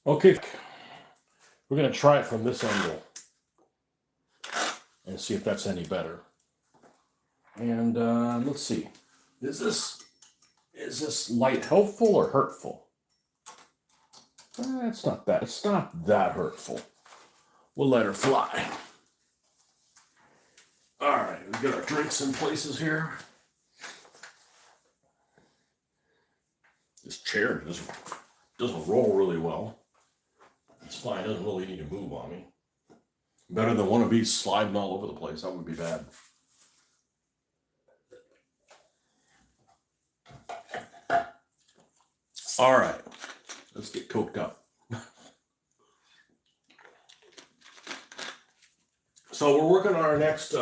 Okay, we're going to try it from this angle and see if that's any better. And let's see, is this light helpful or hurtful? It's not that. It's not that hurtful. We'll let her fly. All right, we got our drinks in places here. This chair doesn't roll really well. It's fine. It doesn't really need to move on me. Better than one of these sliding all over the place. That would be bad. All right, let's get coked up. So we're working on our next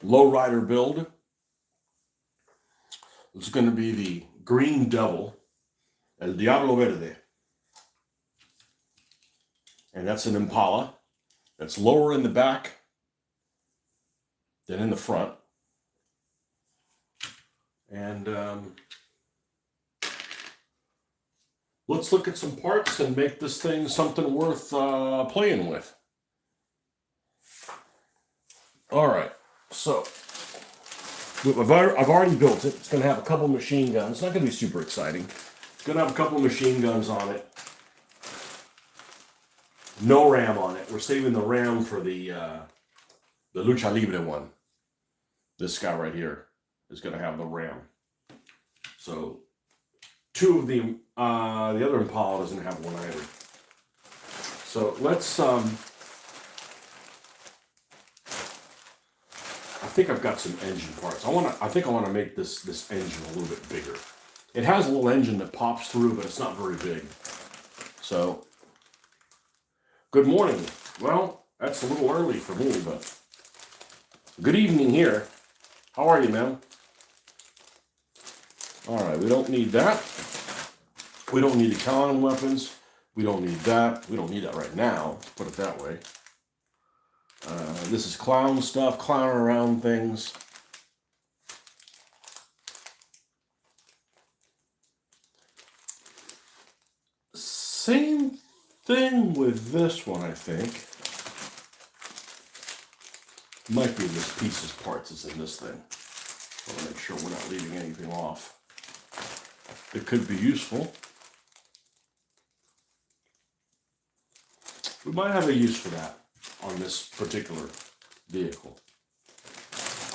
lowrider build. It's going to be the Green Devil, El Diablo Verde. And that's an Impala. That's lower in the back than in the front. And let's look at some parts and make this thing something worth playing with. All right, so I've already built it. It's going to have a couple machine guns. It's not going to be super exciting. It's going to have a couple machine guns on it. No ram on it. We're saving the ram for the Lucha Libre one. This guy right here is going to have the ram. So two of the other Impala doesn't have one either. So let's I think I've got some engine parts. I think I want to make this engine a little bit bigger. It has a little engine that pops through, but it's not very big. So good morning. Well, that's a little early for me, but good evening here. How are you, ma'am? All right, we don't need that. We don't need the Khan weapons. We don't need that. We don't need that right now, let's put it that way. This is clown stuff, clowning around things. Same thing with this one, I think. Might be this pieces parts is in this thing. I want to make sure we're not leaving anything off. It could be useful. We might have a use for that on this particular vehicle.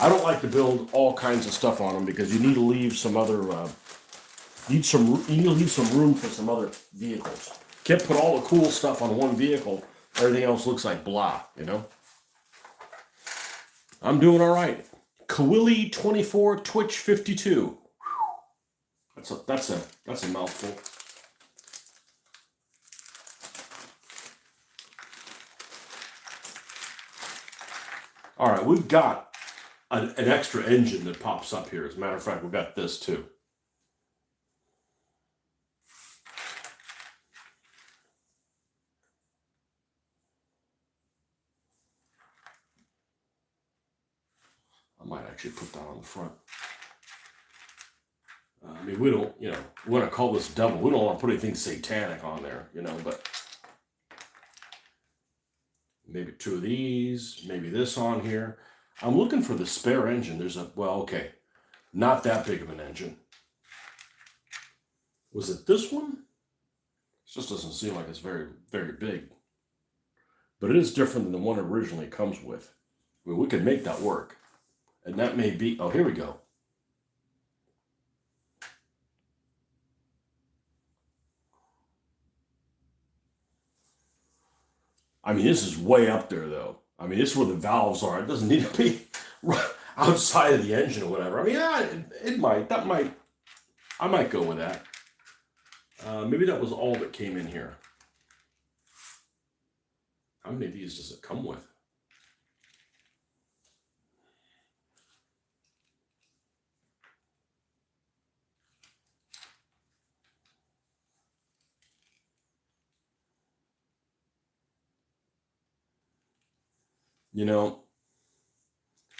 I don't like to build all kinds of stuff on them because you need to leave some other you need to leave some room for some other vehicles. Can't put all the cool stuff on one vehicle. Everything else looks like blah, you know. I'm doing all right. Kawili 24 Twitch 52. That's a mouthful. All right, we've got an extra engine that pops up here. As a matter of fact, we've got this too. I might actually put that on the front. I mean, we don't, we want to call this devil. We don't want to put anything satanic on there, but maybe two of these, maybe this on here. I'm looking for the spare engine. Okay, not that big of an engine. Was it this one? It just doesn't seem like it's very, very big. But it is different than the one it originally comes with. I mean, we could make that work. And that may be, oh, here we go. I mean, this is way up there, though. I mean, this is where the valves are. It doesn't need to be outside of the engine or whatever. I mean, yeah, I might go with that. Maybe that was all that came in here. How many of these does it come with?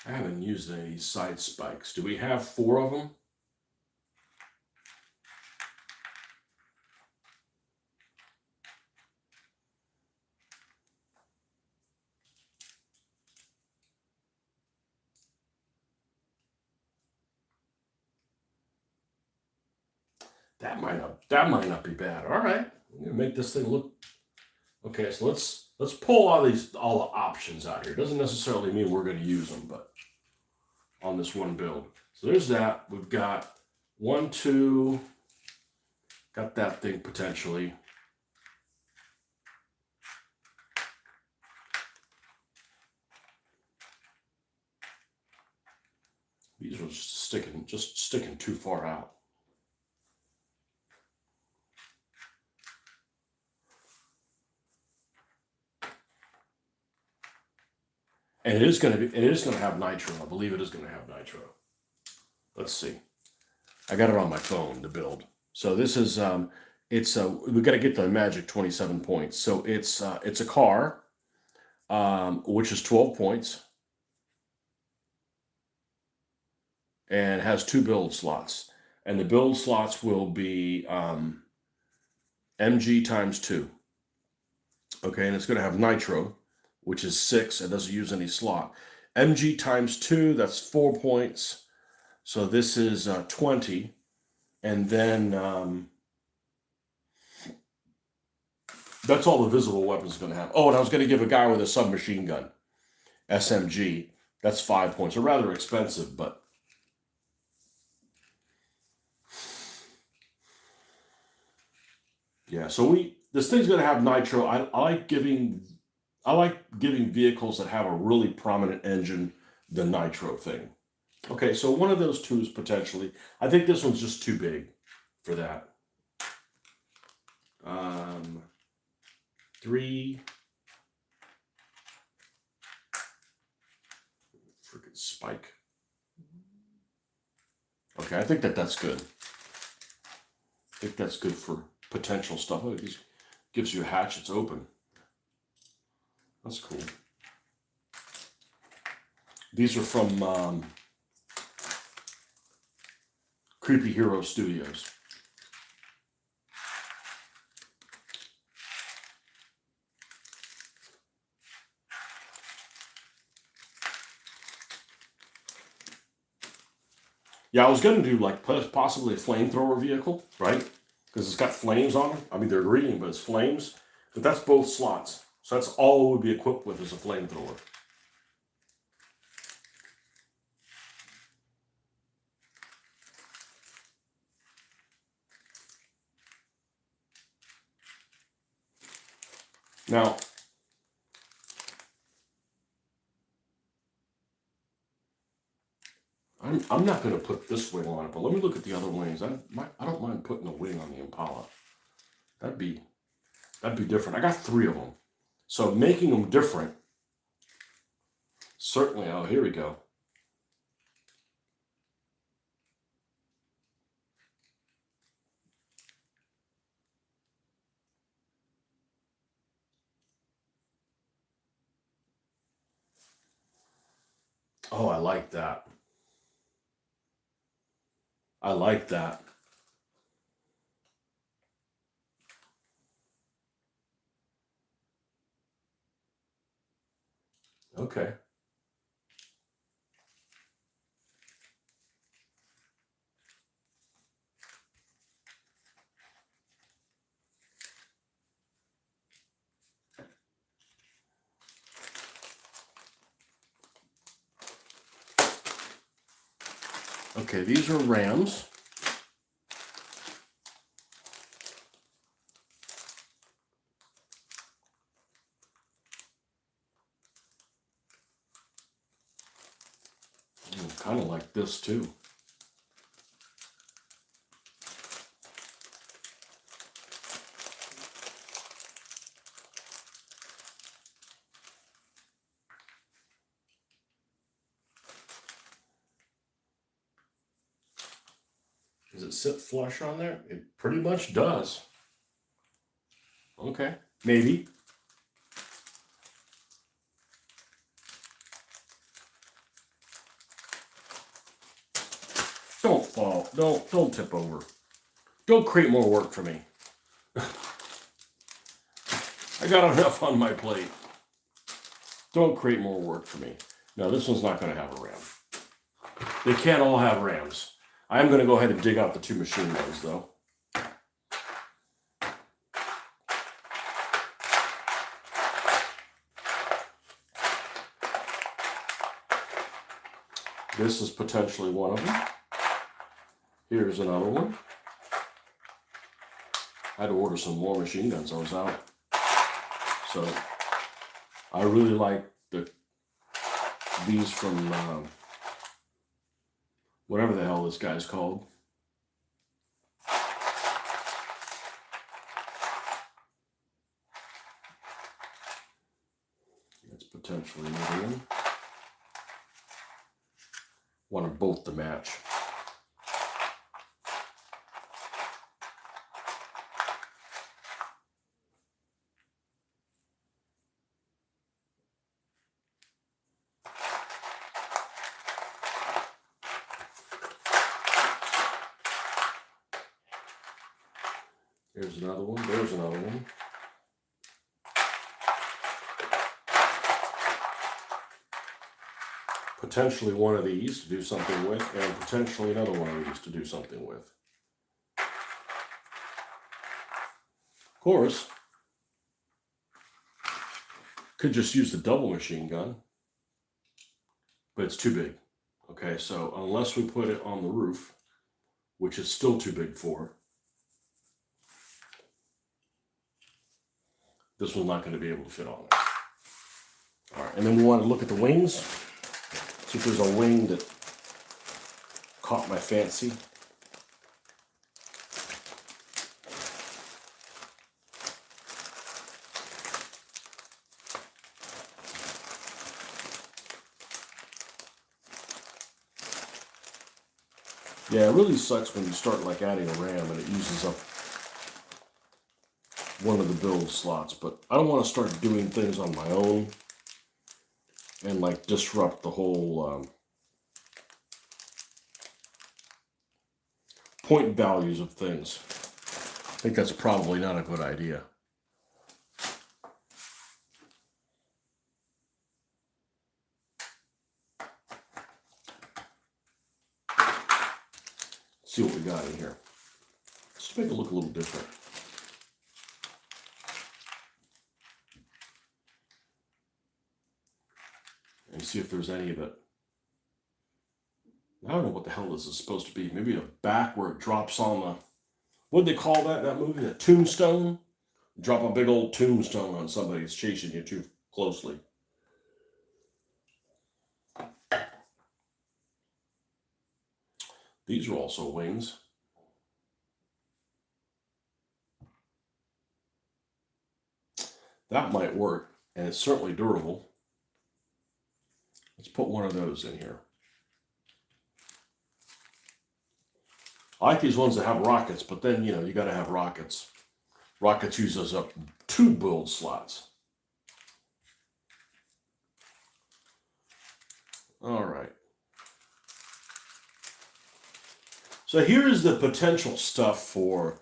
I haven't used any of these side spikes. Do we have 4 of them? That might not be bad. All right, I'm gonna make this thing look okay. So let's pull all the options out here. Doesn't necessarily mean we're gonna use them, but on this one build. So there's that. We've got 1, 2. Got that thing potentially. These are just sticking too far out. And it is going to have nitro. I believe it is going to have nitro. Let's see. I got it on my phone to build. So this is we got to get the magic 27 points. So it's a car, which is 12 points, and has 2 build slots. And the build slots will be MG times 2. Okay, and it's going to have nitro, which is 6. It doesn't use any slot. MG times 2, that's 4 points. So this is 20. And then that's all the visible weapons going to have. Oh, and I was going to give a guy with a submachine gun, SMG. That's 5 points. They're rather expensive, but yeah. So this thing's going to have nitro. I like giving vehicles that have a really prominent engine the nitro thing. Okay, so one of those 2 is potentially. I think this one's just too big for that. 3. Freaking spike. Okay, I think that's good. I think that's good for potential stuff. Oh, it gives you a hatch. It's open. That's cool. These are from Creepy Hero Studios. Yeah, I was going to do like possibly a flamethrower vehicle, right? Because it's got flames on them. I mean, they're green, but it's flames. But that's both slots. So that's all it would be equipped with is a flamethrower. Now, I'm not going to put this wing on it, but let me look at the other wings. I don't mind putting a wing on the Impala. That'd be different. I got 3 of them, so making them different. Certainly. Oh, here we go. Oh, I like that. I like that. Okay. Okay, these are Rams. Kind of like this too. Does it sit flush on there? It pretty much does. Okay, maybe. Don't fall. Don't tip over. Don't create more work for me. I got enough on my plate. Don't create more work for me. No, this one's not going to have a ram. They can't all have rams. I am going to go ahead and dig out the 2 machine guns, though. This is potentially one of them. Here's another one. I had to order some more machine guns. I was out. So I really like these from whatever the hell this guy's called. That's potentially another one. Want them both to match. There's another one. There's another one. Potentially one of these to do something with, and potentially another one of these to do something with. Of course, could just use the double machine gun, but it's too big. Okay, so unless we put it on the roof, which is still too big for, this one's not going to be able to fit on there. All right, and then we want to look at the wings. See if there's a wing that caught my fancy. Yeah, it really sucks when you start like adding a RAM and it uses up one of the build slots, but I don't want to start doing things on my own and like disrupt the whole point values of things. I think that's probably not a good idea. Let's see what we got in here. Let's make it look a little different. And see if there's any of it. I don't know what the hell this is supposed to be. Maybe a back where it drops on the, what'd they call that in that movie? A tombstone? Drop a big old tombstone on somebody that's chasing you too closely. These are also wings. That might work, and it's certainly durable. Let's put one of those in here. I like these ones that have rockets, but then, you know, you got to have rockets. Rockets uses up 2 build slots. All right. So here's the potential stuff for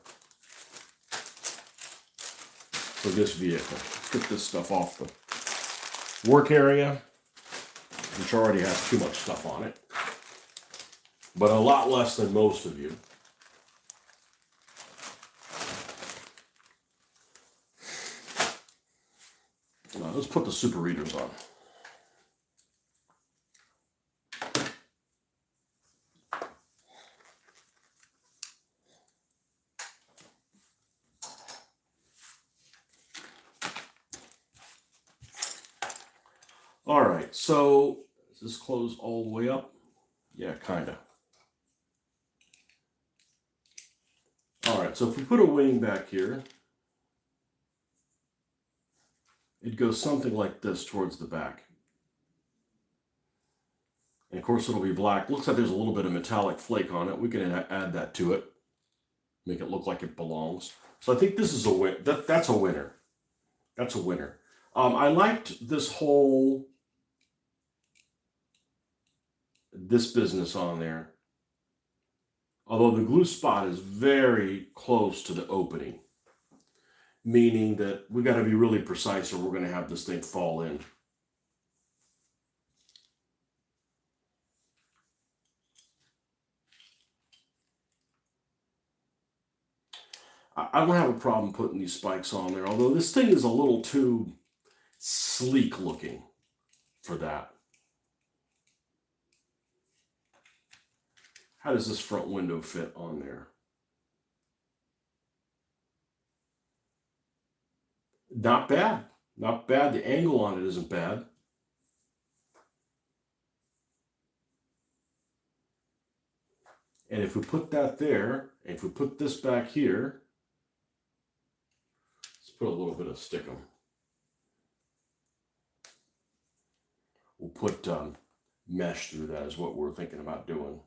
this vehicle. Let's get this stuff off the work area, which already has too much stuff on it, but a lot less than most of you. Now, let's put the super readers on. All right, so is this closed all the way up? Yeah, kind of. All right, so if we put a wing back here, it goes something like this towards the back. And of course, it'll be black. Looks like there's a little bit of metallic flake on it. We can add that to it, make it look like it belongs. So I think this is a win. That's a winner. That's a winner. I liked this whole business on there. Although the glue spot is very close to the opening, meaning that we got to be really precise or we're going to have this thing fall in. I don't have a problem putting these spikes on there, although this thing is a little too sleek looking for that. How does this front window fit on there? Not bad. Not bad. The angle on it isn't bad. And if we put that there, and if we put this back here, let's put a little bit of stickum. We'll put mesh through that is what we're thinking about doing.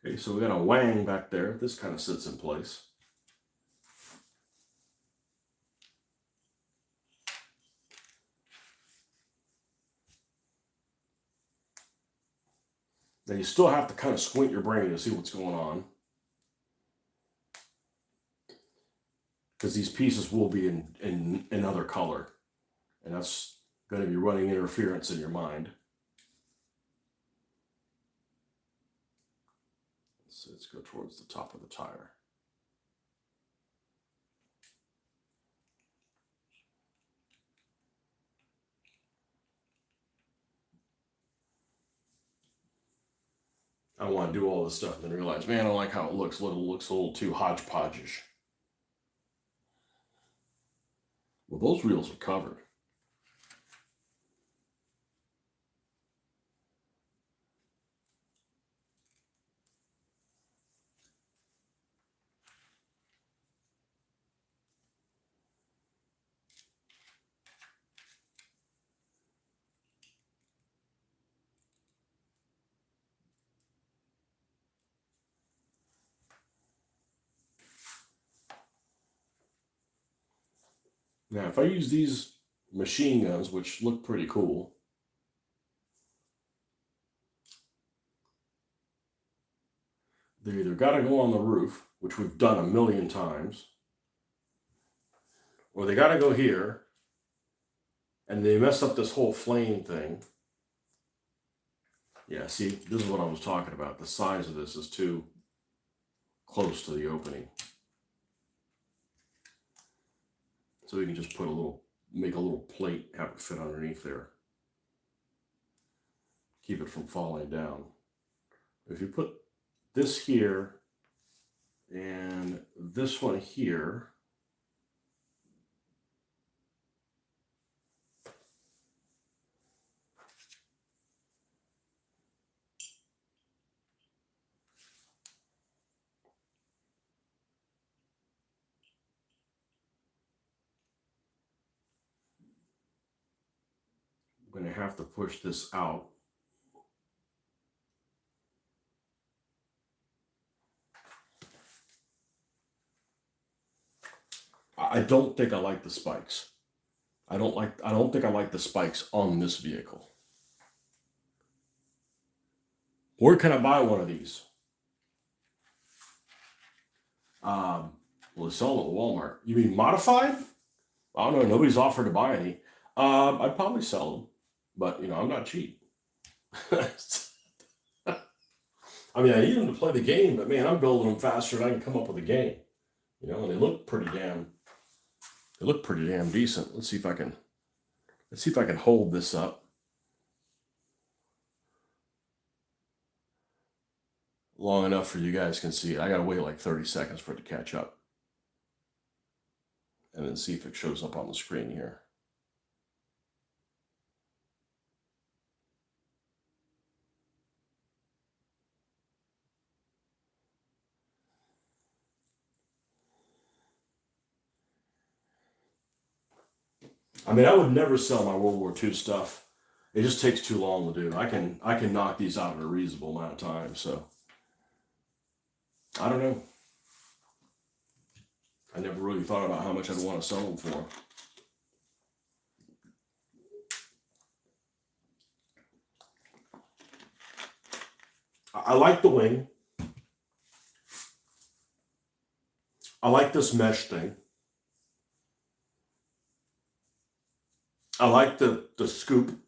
Okay, so we got a wang back there. This kind of sits in place. Now you still have to kind of squint your brain to see what's going on, because these pieces will be in another color, and that's going to be running interference in your mind. So let's go towards the top of the tire. I don't want to do all this stuff and then realize, man, I don't like how it looks. It looks a little too hodgepodge-ish. Well, those wheels are covered. Now, if I use these machine guns, which look pretty cool, they either got to go on the roof, which we've done a million times, or they got to go here, and they mess up this whole flame thing. Yeah, see, this is what I was talking about. The size of this is too close to the opening. So we can just put make a little plate, have it fit underneath there. Keep it from falling down. If you put this here and this one here, I'm going to have to push this out. I don't think I like the spikes. I don't think I like the spikes on this vehicle. Where can I buy one of these? Well, they sell them at Walmart. You mean modified? I don't know. Nobody's offered to buy any. I'd probably sell them, but I'm not cheap. I mean, I need them to play the game, but man, I'm building them faster than I can come up with a game. And they look pretty damn decent. Let's see if I can hold this up long enough for you guys can see it. I gotta wait like 30 seconds for it to catch up, and then see if it shows up on the screen here. I mean, I would never sell my World War II stuff. It just takes too long to do. I can knock these out in a reasonable amount of time. So I don't know. I never really thought about how much I'd want to sell them for. I like the wing. I like this mesh thing. I like the scoop.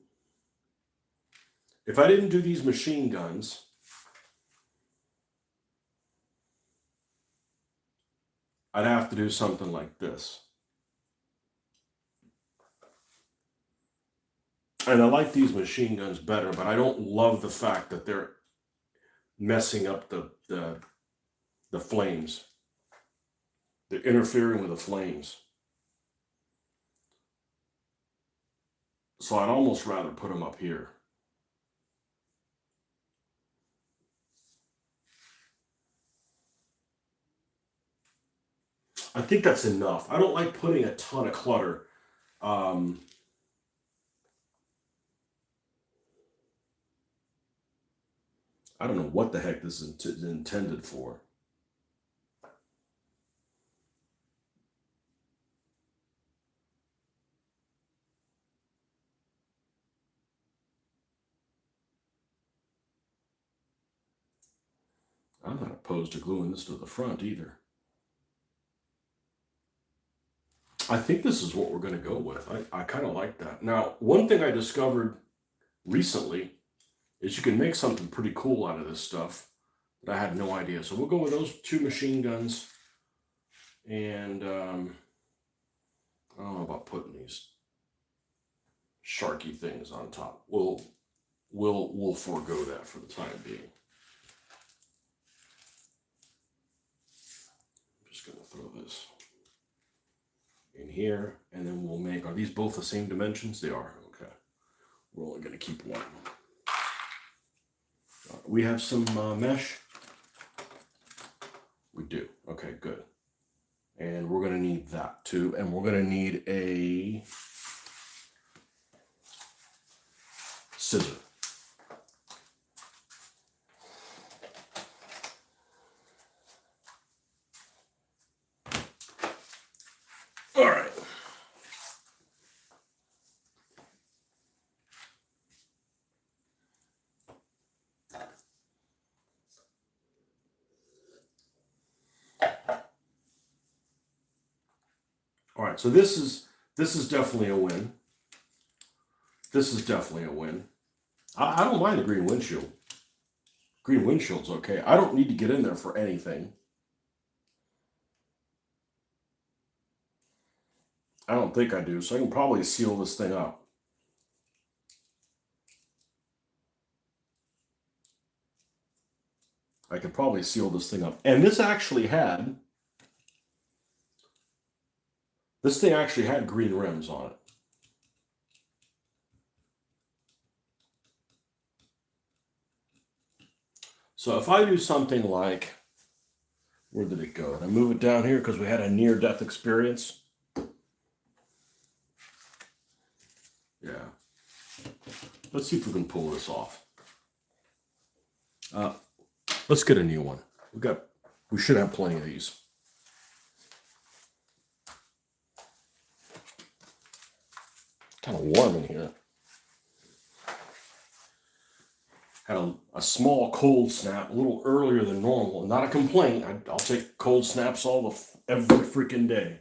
If I didn't do these machine guns, I'd have to do something like this. And I like these machine guns better, but I don't love the fact that they're messing up the flames. They're interfering with the flames. So I'd almost rather put them up here. I think that's enough. I don't like putting a ton of clutter. I don't know what the heck this is intended for. I'm not opposed to gluing this to the front either. I think this is what we're going to go with. I kind of like that. Now, one thing I discovered recently is you can make something pretty cool out of this stuff that I had no idea. So we'll go with those 2 machine guns. And I don't know about putting these sharky things on top. We'll forego that for the time being. I'm just going to throw this in here, and then we'll make, are these both the same dimensions? They are. Okay. We're only going to keep one. We have some mesh. We do. Okay, good. And we're going to need that too. And we're going to need a scissor. All right. All right, so this is definitely a win. This is definitely a win. I don't mind the green windshield. Green windshield's okay. I don't need to get in there for anything. I don't think I do, so I can probably seal this thing up. I could probably seal this thing up. And this thing actually had green rims on it. So if I do something like, where did it go? Did I move it down here because we had a near-death experience? Yeah. Let's see if we can pull this off. Let's get a new one. We should have plenty of these. Kind of warm in here. Had a small cold snap a little earlier than normal. Not a complaint. I'll take cold snaps every freaking day.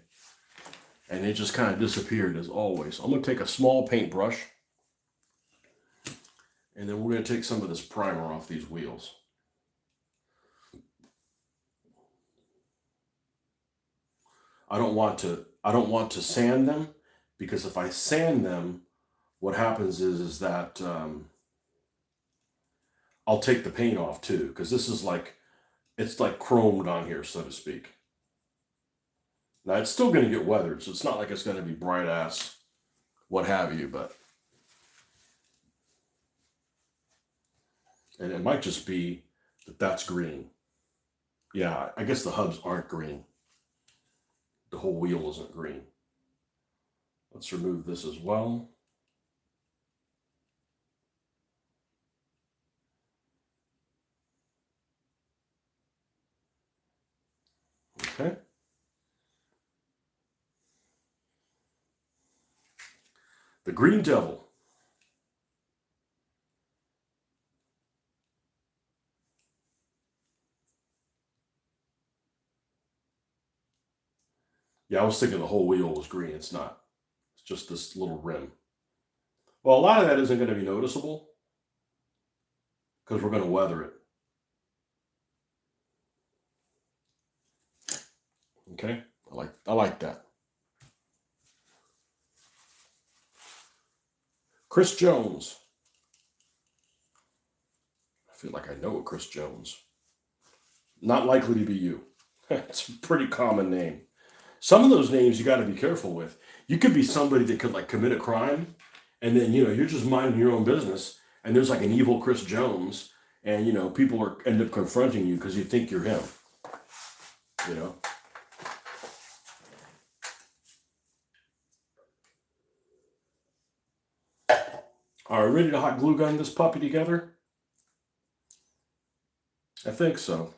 And it just kind of disappeared as always. I'm going to take a small paintbrush. And then we're going to take some of this primer off these wheels. I don't want to sand them, because if I sand them, what happens is that I'll take the paint off too, because this is it's like chromed on here, so to speak. Now it's still going to get weathered, so it's not like it's going to be bright ass, what have you, but. And it might just be that that's green. Yeah, I guess the hubs aren't green. The whole wheel isn't green. Let's remove this as well. Okay. The Green Devil. Yeah, I was thinking the whole wheel was green. It's not. It's just this little rim. Well, a lot of that isn't going to be noticeable because we're going to weather it. Okay, I like that. Chris Jones. I feel like I know a Chris Jones. Not likely to be you. It's a pretty common name. Some of those names you got to be careful with. You could be somebody that could like commit a crime, and then you're just minding your own business, and there's like an evil Chris Jones, and people end up confronting you because you think you're him. Are we ready to hot glue gun this puppy together? I think so.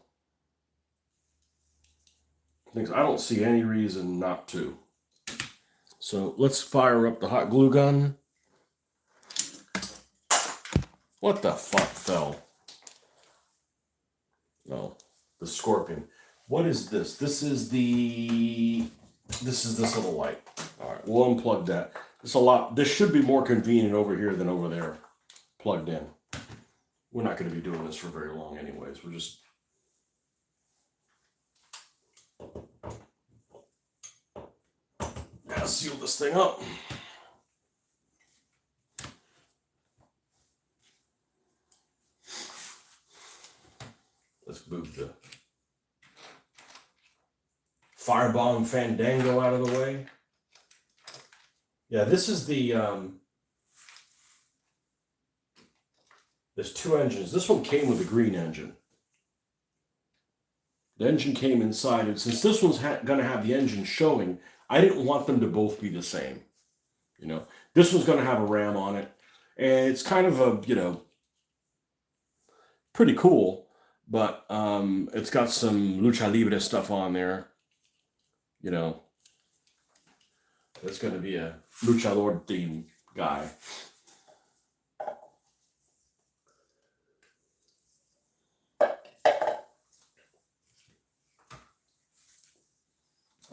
I don't see any reason not to. So let's fire up the hot glue gun. What the fuck fell? No, the scorpion. What is this? This is this little light. All right, we'll unplug that. This should be more convenient over here than over there, plugged in. We're not going to be doing this for very long anyways. We're just... Gotta seal this thing up. Let's move the Firebomb Fandango out of the way. Yeah, this is the... there's two engines. This one came with a green engine. The engine came inside, and since this one's going to have the engine showing, I didn't want them to both be the same. This one's going to have a ram on it, and it's kind of a, pretty cool, but it's got some Lucha Libre stuff on there. It's going to be a luchador theme guy.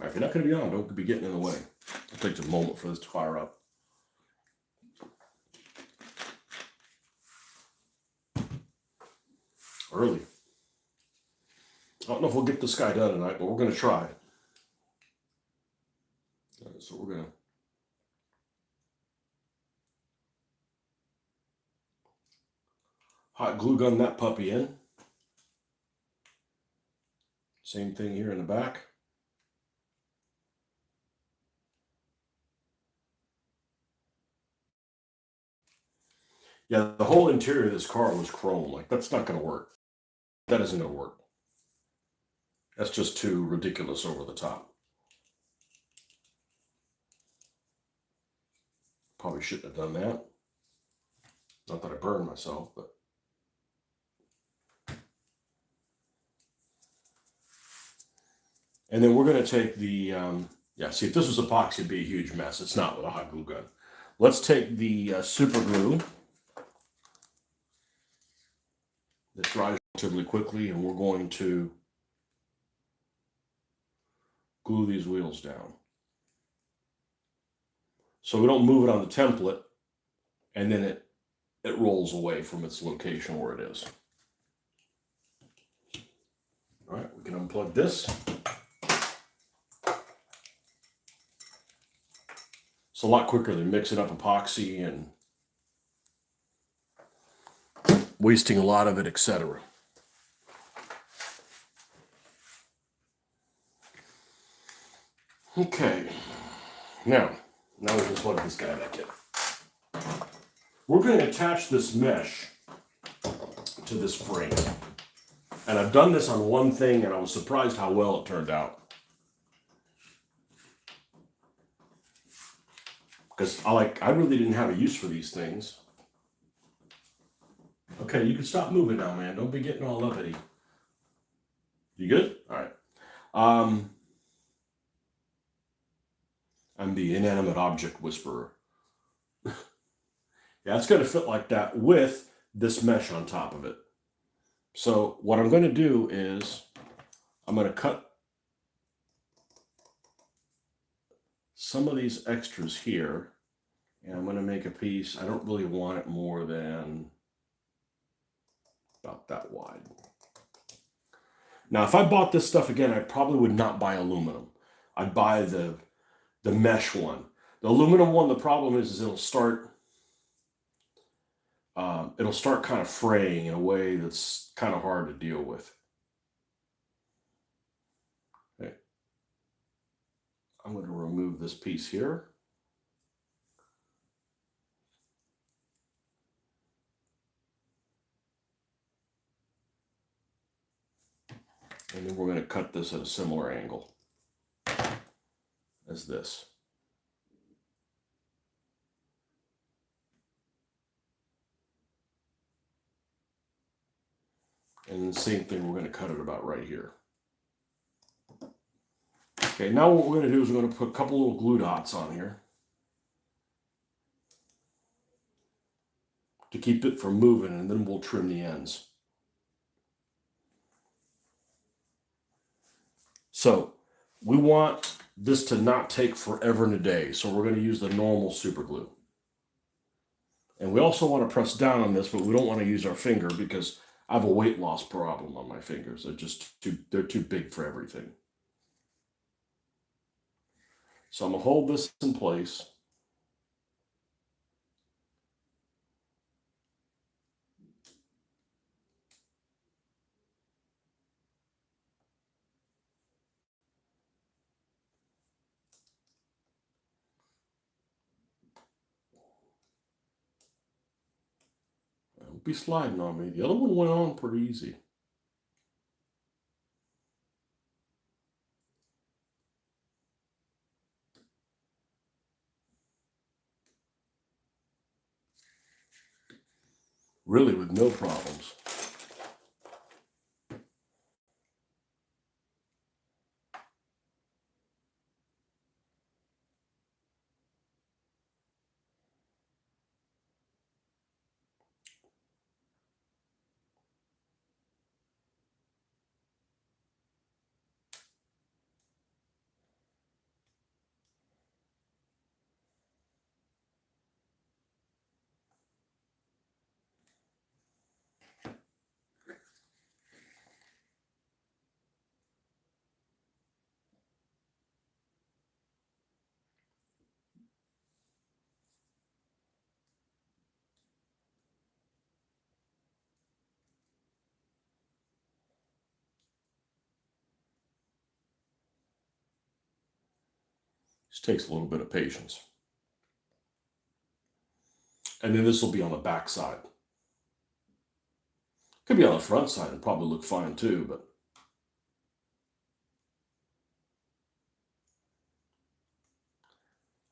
If you're not going to be on, don't be getting in the way. It takes a moment for this to fire up. Early. I don't know if we'll get this guy done tonight, but we're going to try. So we're going to... hot glue gun that puppy in. Same thing here in the back. Yeah, the whole interior of this car was chrome. Like, that's not going to work. That isn't going to work. That's just too ridiculous over the top. Probably shouldn't have done that. Not that I burned myself, but... And then we're going to take the... see, if this was epoxy, it'd be a huge mess. It's not with a hot glue gun. Let's take the super glue that dries relatively quickly, and we're going to glue these wheels down. So we don't move it on the template, and then it rolls away from its location where it is. All right, we can unplug this. It's a lot quicker than mixing up epoxy and wasting a lot of it, etc. Okay, now we can plug this guy back in. We're going to attach this mesh to this frame. And I've done this on one thing, and I was surprised how well it turned out. Because I really didn't have a use for these things. Okay, you can stop moving now, man. Don't be getting all uppity. You good? All right. I'm the inanimate object whisperer. Yeah, it's going to fit like that with this mesh on top of it. So what I'm going to do is I'm going to cut some of these extras here, and I'm going to make a piece. I don't really want it more than about that wide. Now, if I bought this stuff again, I probably would not buy aluminum. I'd buy the mesh one. The aluminum one, the problem is it'll start it'll start kind of fraying in a way that's kind of hard to deal with. Okay. I'm going to remove this piece here. And then we're going to cut this at a similar angle as this. And the same thing, we're going to cut it about right here. Okay, now what we're going to do is we're going to put a couple little glue dots on here to keep it from moving, and then we'll trim the ends. So we want this to not take forever and a day, so we're going to use the normal super glue. And we also want to press down on this, but we don't want to use our finger because I have a weight loss problem on my fingers. They're too big for everything. So I'm going to hold this in place. Don't be sliding on me. The other one went on pretty easy. Really with no problems. Just takes a little bit of patience. And then this will be on the back side. Could be on the front side and probably look fine too, but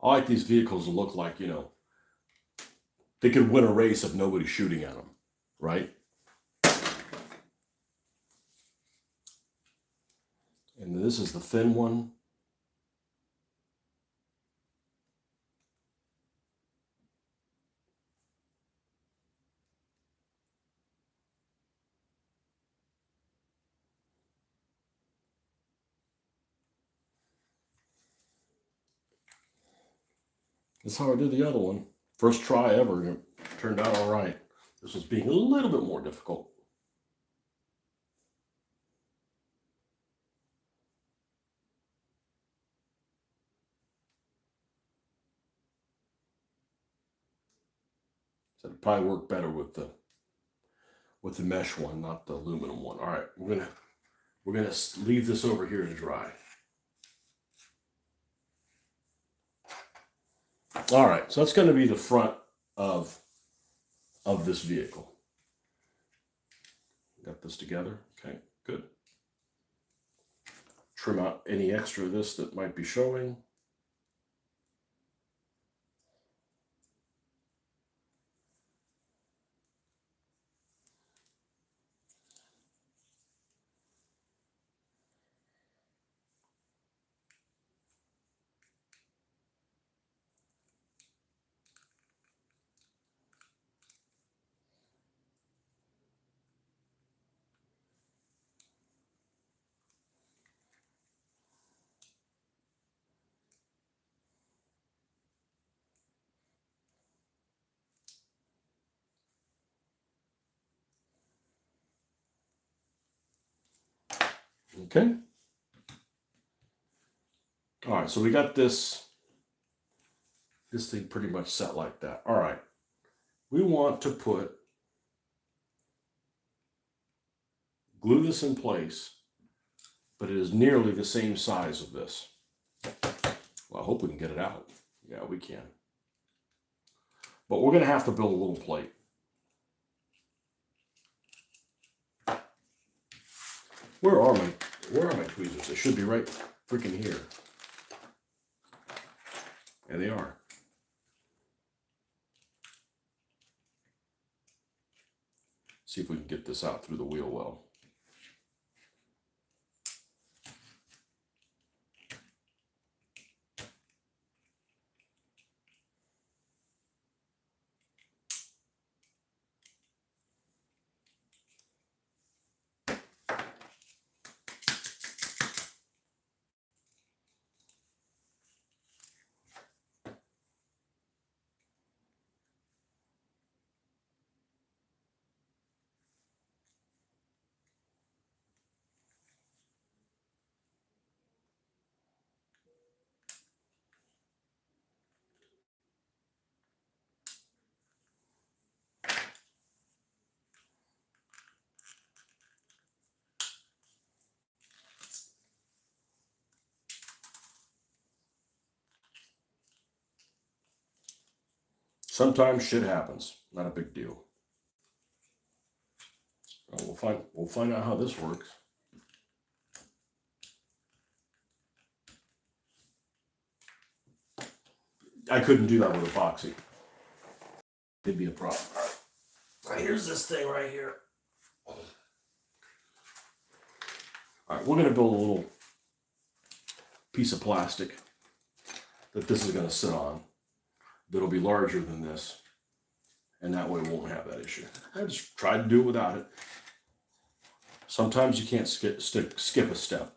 I like these vehicles to look like, they could win a race if nobody's shooting at them, right? And this is the thin one. That's how I did the other one. First try ever, and it turned out all right. This was being a little bit more difficult. So it'd probably work better with the mesh one, not the aluminum one. All right, we're gonna leave this over here to dry. All right, so that's going to be the front of this vehicle. Got this together. Okay, good. Trim out any extra of this that might be showing. Okay. All right, so we got this thing pretty much set like that. All right. we want to glue this in place, but it is nearly the same size of this. Well, I hope we can get it out. Yeah, we can. But we're going to have to build a little plate. Where are my tweezers? They should be right freaking here. There they are. See if we can get this out through the wheel well. Sometimes shit happens. Not a big deal. Well, we'll find out how this works. I couldn't do that with epoxy. It'd be a problem. All right, here's this thing right here. All right, we're going to build a little piece of plastic that this is going to sit on. That'll be larger than this, and that way we won't have that issue. I just tried to do it without it. Sometimes you can't skip a step.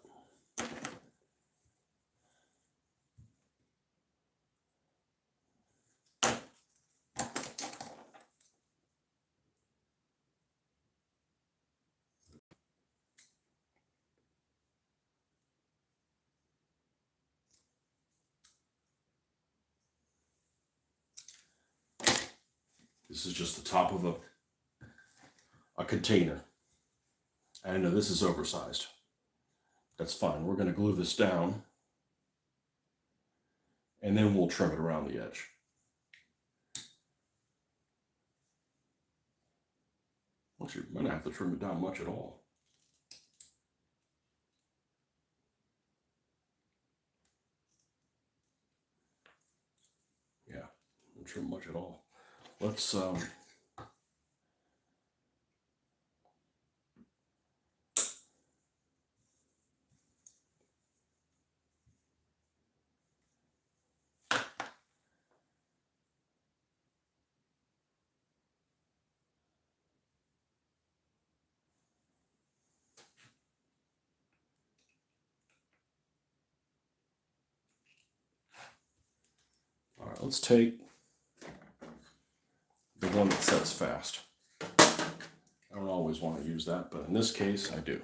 This is just the top of a container. I know this is oversized. That's fine. We're going to glue this down, and then we'll trim it around the edge. Actually, you might not have to trim it down much at all. Yeah, don't trim much at all. Let's all right, let's take the one that sets fast. I don't always want to use that, but in this case, I do.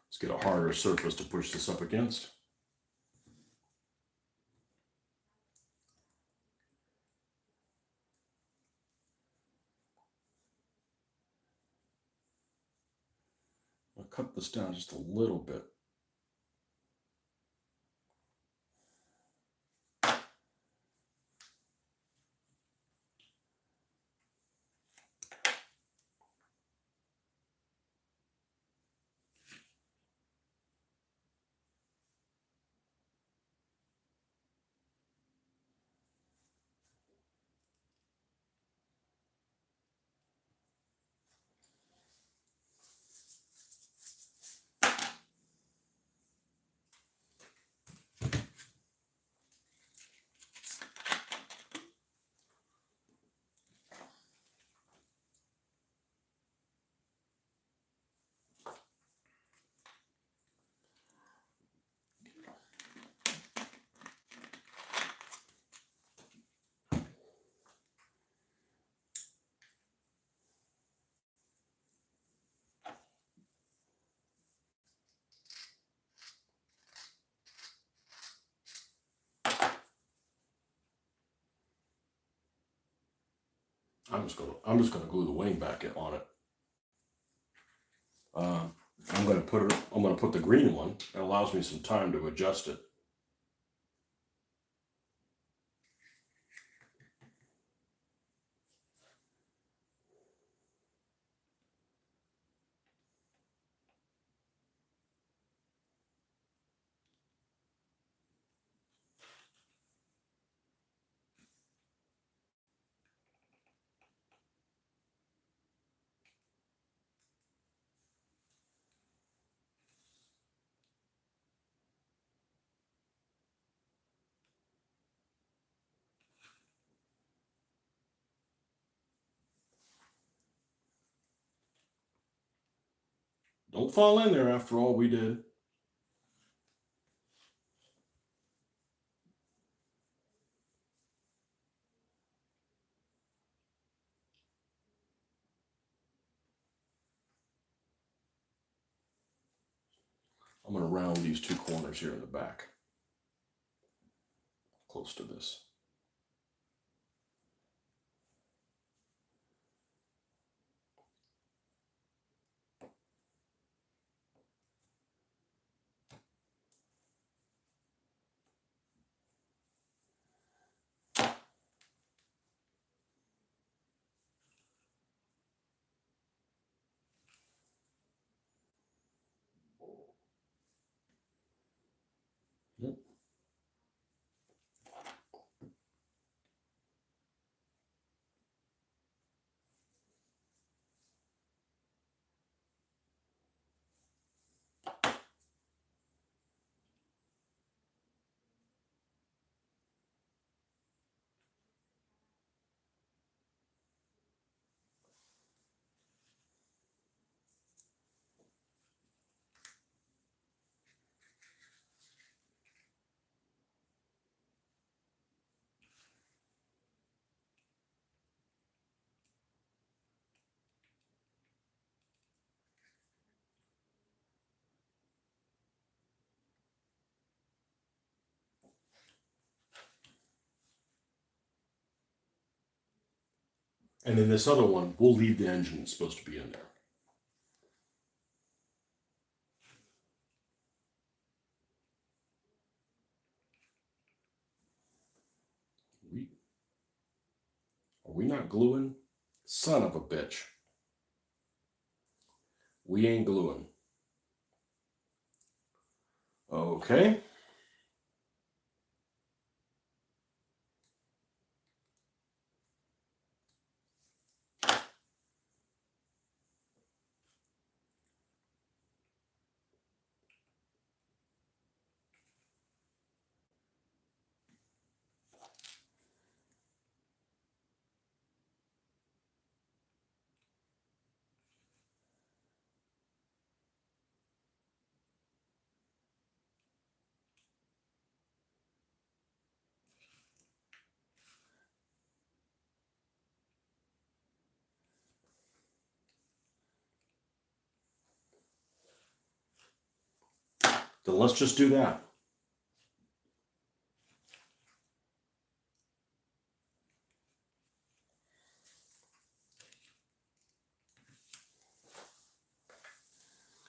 Let's get a harder surface to push this up against. cut this down just a little bit. I'm just gonna glue the wing back on it. I'm gonna put the green one. It allows me some time to adjust it. Don't fall in there after all we did. I'm going to round these two corners here in the back, close to this. Yep. And in this other one, we'll leave the engine that's supposed to be in there. Are we not gluing? Son of a bitch. We ain't gluing. Okay. Then let's just do that.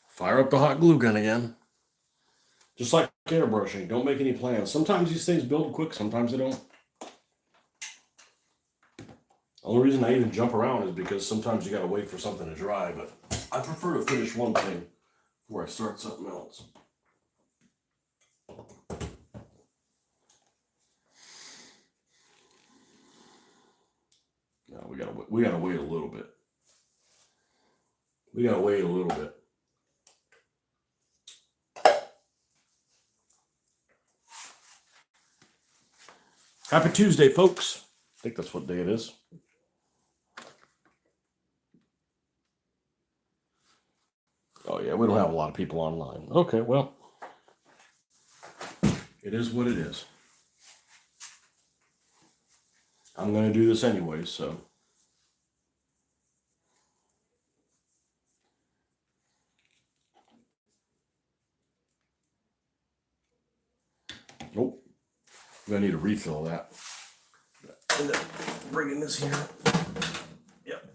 Fire Fire up the hot glue gun again. Just like airbrushing, don't make any plans. Sometimes these things build quick, sometimes they don't. The only reason I even jump around is because sometimes you gotta wait for something to dry, but I prefer to finish one thing before I start something else. No, we gotta wait a little bit. We gotta wait a little bit. Happy Tuesday, folks. I think that's what day it is. Oh yeah, we don't have a lot of people online. Okay, well, it is what it is. I'm gonna do this anyway, so. Nope. I'm gonna need to refill that. And then bringing this here. Yep.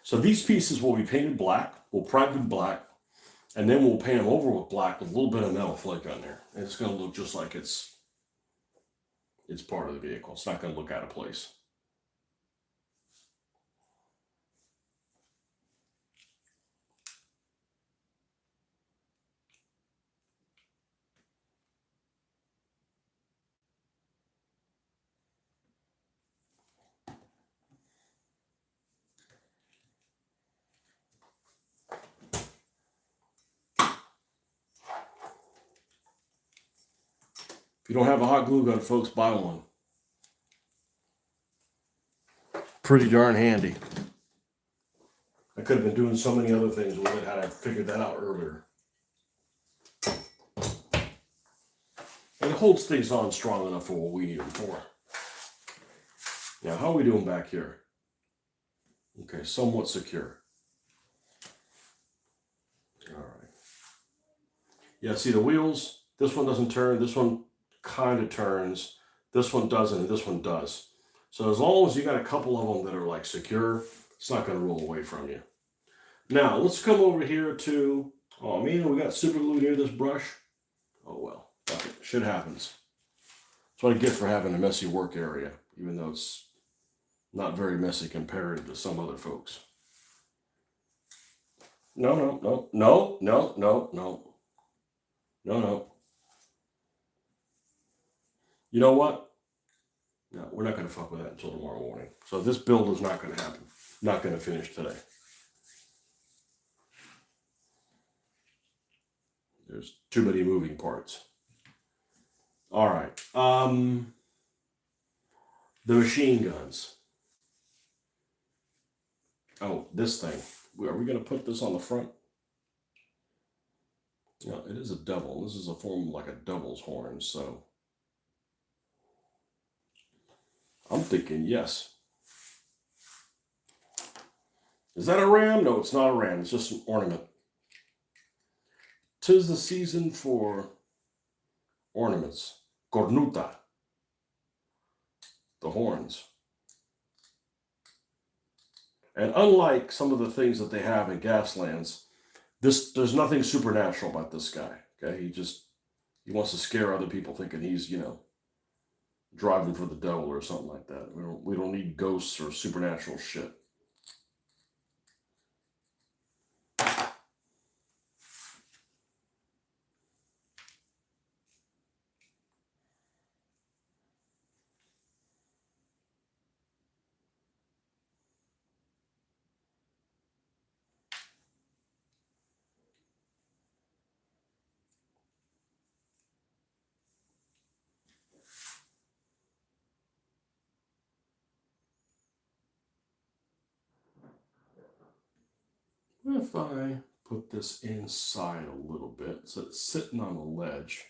So these pieces will be painted black. We'll prime them black, and then we'll paint them over with black with a little bit of metal flake on there. And it's gonna look just like it's part of the vehicle. It's not gonna look out of place. If you don't have a hot glue gun, folks, buy one. Pretty darn handy. I could have been doing so many other things with it had I figured that out earlier. And it holds things on strong enough for what we need them for. Now, how are we doing back here? Okay, somewhat secure. All right. Yeah, see the wheels? This one doesn't turn. This one kind of turns. This one doesn't, and this one does. So as long as you got a couple of them that are like secure, it's not going to roll away from you. Now, let's come over here to, oh man, we got super glue near this brush. Oh well, okay. Shit happens. That's what I get for having a messy work area, even though it's not very messy compared to some other folks. No, no, no, no, no, no, no. No, no. You know what? No, we're not going to fuck with that until tomorrow morning. So this build is not going to happen. Not going to finish today. There's too many moving parts. All right. The machine guns. Oh, this thing. Are we going to put this on the front? No, it is a double. This is a form like a double's horn, so I'm thinking yes. Is that a ram? No, it's not a ram. It's just an ornament. 'Tis the season for ornaments. Cornuta. The horns. And unlike some of the things that they have in Gaslands, there's nothing supernatural about this guy. Okay, he wants to scare other people thinking he's, driving for the devil or something like that. We don't need ghosts or supernatural shit. If I put this inside a little bit, so it's sitting on a ledge.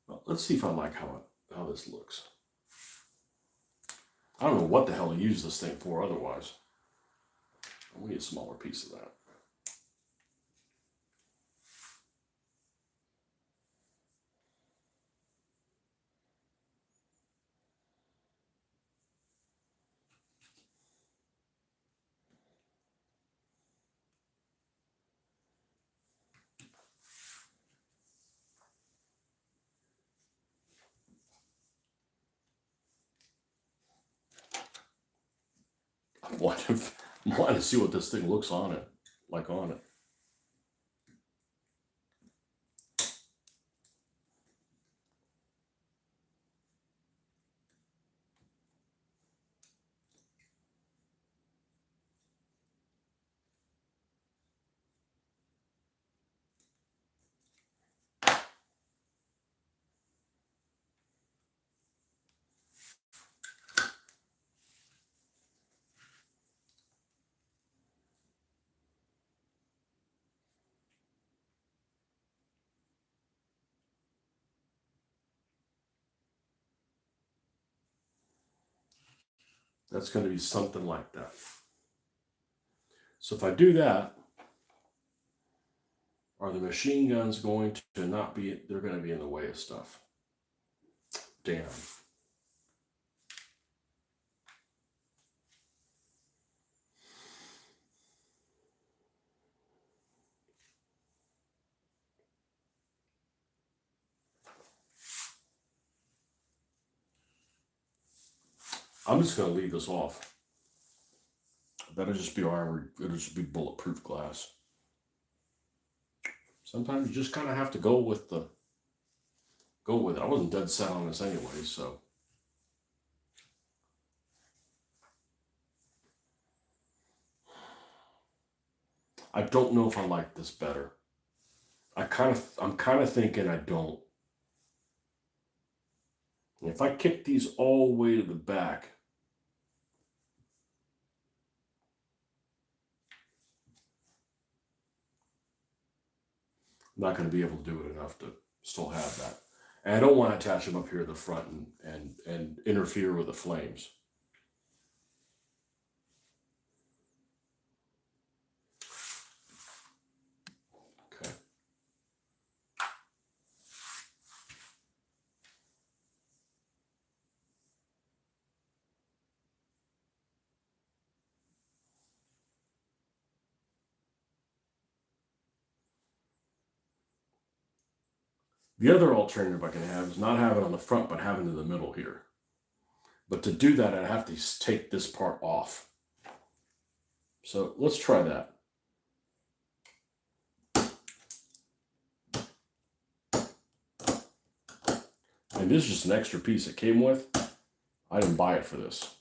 Well, let's see if I like how this looks. I don't know what the hell I use this thing for otherwise. We need a smaller piece of that. I want to see what this thing looks on it, like on it. That's going to be something like that. So if I do that, are the machine guns going to not be, they're going to be in the way of stuff. Damn. I'm just going to leave this off. That'll just be armored, it'll just be bulletproof glass. Sometimes you just kind of have to go with it. I wasn't dead set on this anyway, so. I don't know if I like this better. I'm kind of thinking I don't. If I kick these all the way to the back, I'm not going to be able to do it enough to still have that. And I don't want to attach them up here at the front and interfere with the flames. Okay. The other alternative I can have is not have it on the front, but have it in the middle here. But to do that, I'd have to take this part off. So let's try that. And this is just an extra piece it came with. I didn't buy it for this.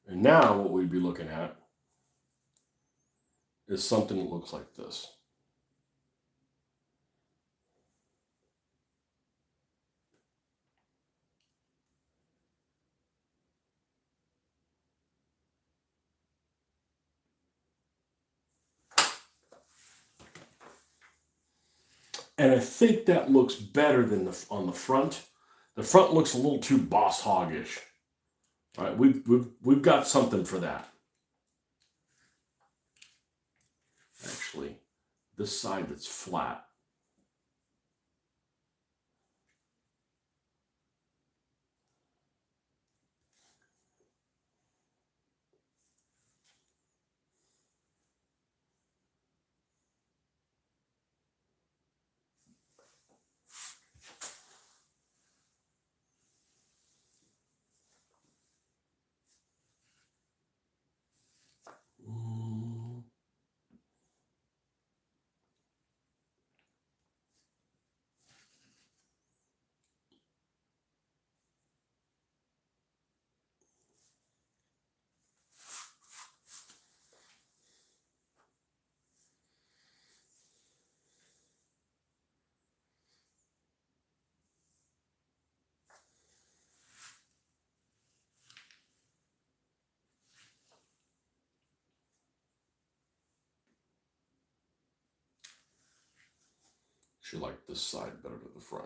And now what we'd be looking at is something that looks like this. And I think that looks better than on the front. The front looks a little too boss hoggish. All right, we've got something for that. Actually, this side that's flat. She liked this side better than the front.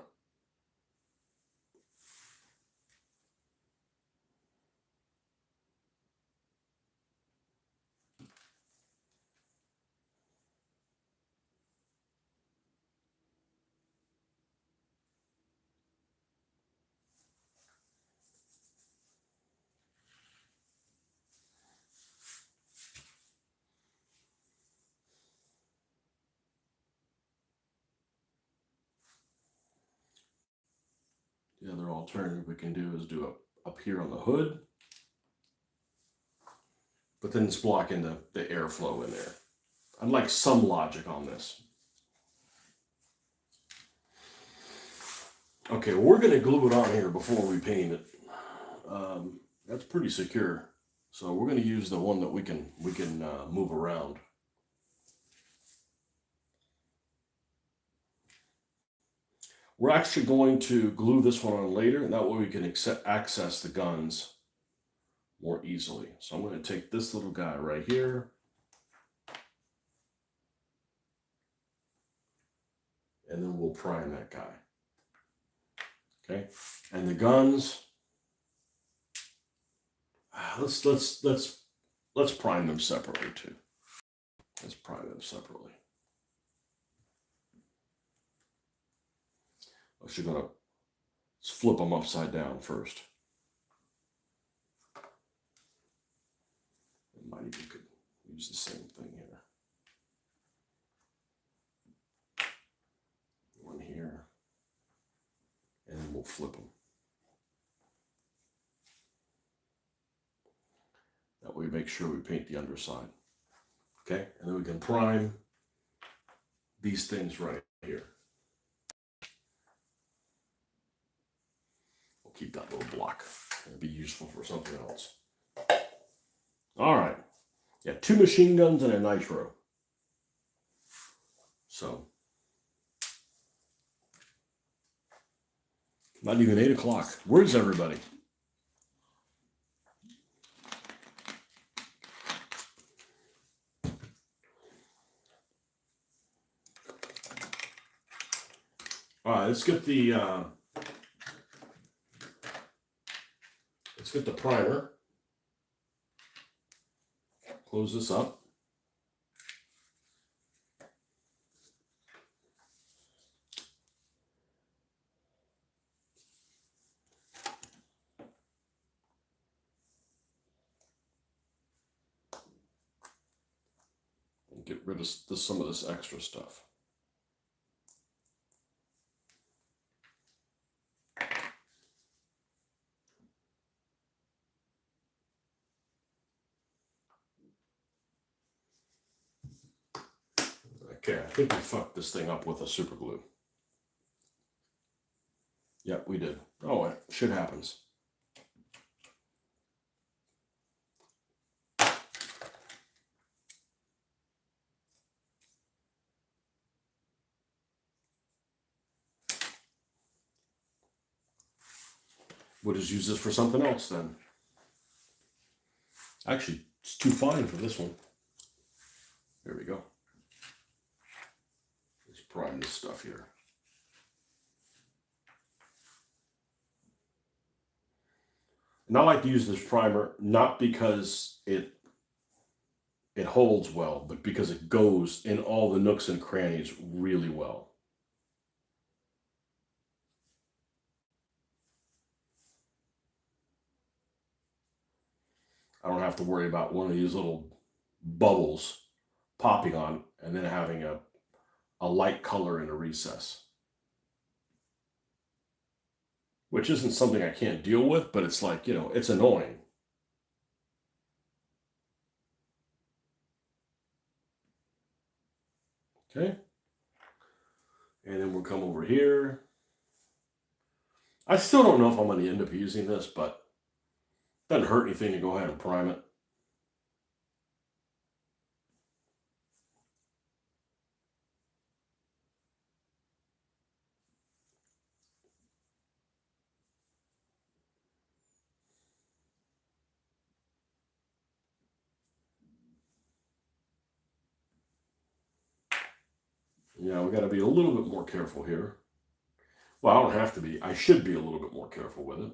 The other alternative we can do is do up here on the hood, but then it's blocking the airflow in there. I'd like some logic on this. Okay, well, we're going to glue it on here before we paint it. That's pretty secure, so we're going to use the one that we can move around. We're actually going to glue this one on later, and that way we can access the guns more easily. So I'm going to take this little guy right here, and then we'll prime that guy. Okay, and the guns. Let's prime them separately too. Let's prime them separately. Actually, gonna flip them upside down first. I might even could use the same thing here. One here, and then we'll flip them. That way, make sure we paint the underside. Okay, and then we can prime these things right here. We'll keep that little block. It'll be useful for something else. All right. Yeah, 2 machine guns and a nitro. So, not even 8 o'clock. Where's everybody? All right, let's get the primer. Close this up. And get rid of some of this extra stuff. Okay, I think we fucked this thing up with a super glue. Yep, we did. Oh, shit happens. We'll just use this for something else then. Actually, it's too fine for this one. There we go. Let's prime this stuff here. And I like to use this primer not because it holds well, but because it goes in all the nooks and crannies really well. I don't have to worry about one of these little bubbles popping on and then having a light color in a recess. Which isn't something I can't deal with, but it's like, it's annoying. Okay. And then we'll come over here. I still don't know if I'm going to end up using this, but it doesn't hurt anything to go ahead and prime it. You know, we got to be a little bit more careful here. Well, I don't have to be. I should be a little bit more careful with it.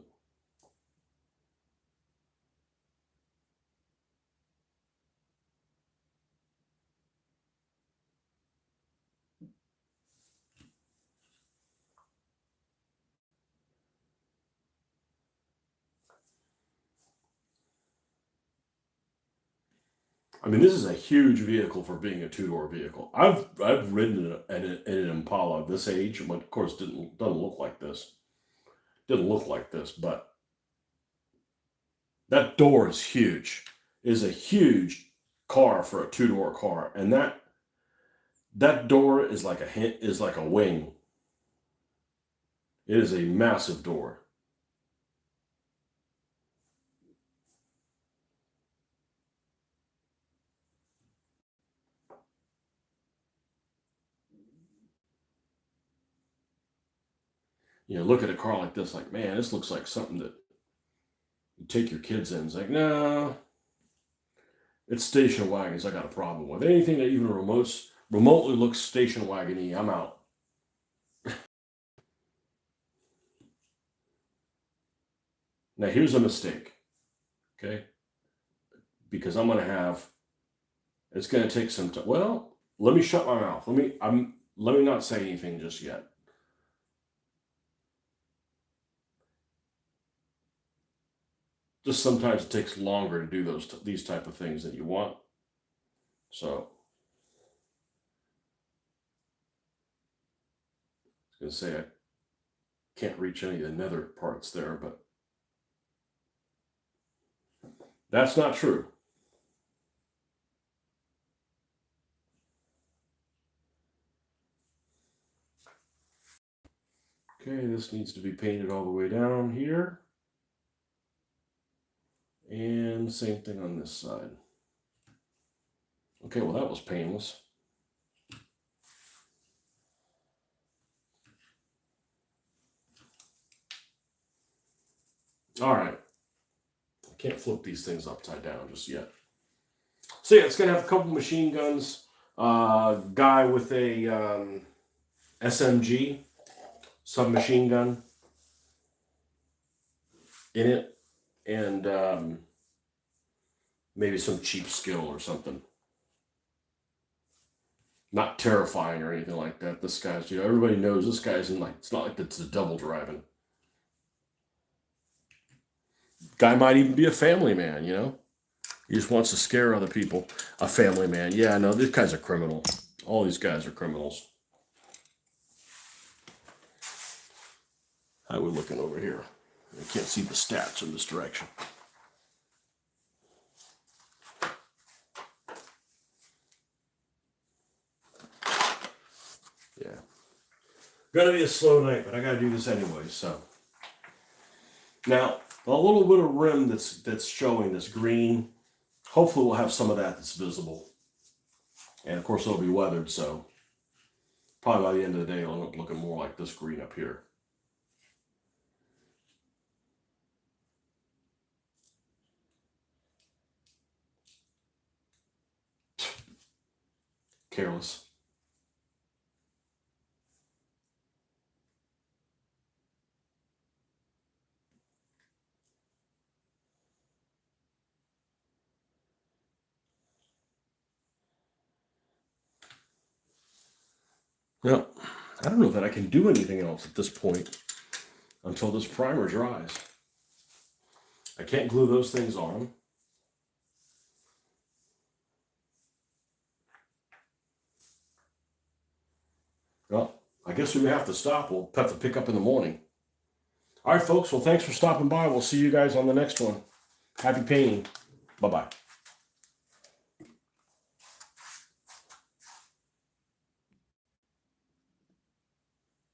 I mean, this is a huge vehicle for being a two-door vehicle. I've ridden an Impala this age, but of course doesn't look like this. Didn't look like this, but that door is huge. It is a huge car for a two-door car, and that door is like a wing. It is a massive door. You know, look at a car like this, like, man, this looks like something that you take your kids in. It's like, no, it's station wagons I got a problem with. Anything that even remotely looks station wagon-y, I'm out. Now here's a mistake, okay? Because it's gonna take some time. Well, let me shut my mouth. Let me not say anything just yet. Just sometimes it takes longer to do these type of things than you want. So I was gonna say I can't reach any of the nether parts there, but that's not true. Okay, this needs to be painted all the way down here. And same thing on this side. Okay, well, that was painless. All right. I can't flip these things upside down just yet. So yeah, it's going to have a couple machine guns. Guy with a SMG submachine gun in it. And maybe some cheap skill or something. Not terrifying or anything like that. This guy's, everybody knows this guy's in it's not like it's the double driving. Guy might even be a family man, He just wants to scare other people. A family man. Yeah, no, this guy's a criminal. All these guys are criminals. How are we looking over here? I can't see the stats in this direction. Yeah. Gonna be a slow night, but I gotta do this anyway, so. Now, a little bit of rim that's showing this green, hopefully we'll have some of that's visible. And of course it'll be weathered, so probably by the end of the day it'll end up looking more like this green up here. Careless. Well, I don't know that I can do anything else at this point until this primer dries. I can't glue those things on. Well, I guess we have to stop. We'll have to pick up in the morning. All right, folks. Well, thanks for stopping by. We'll see you guys on the next one. Happy painting. Bye-bye.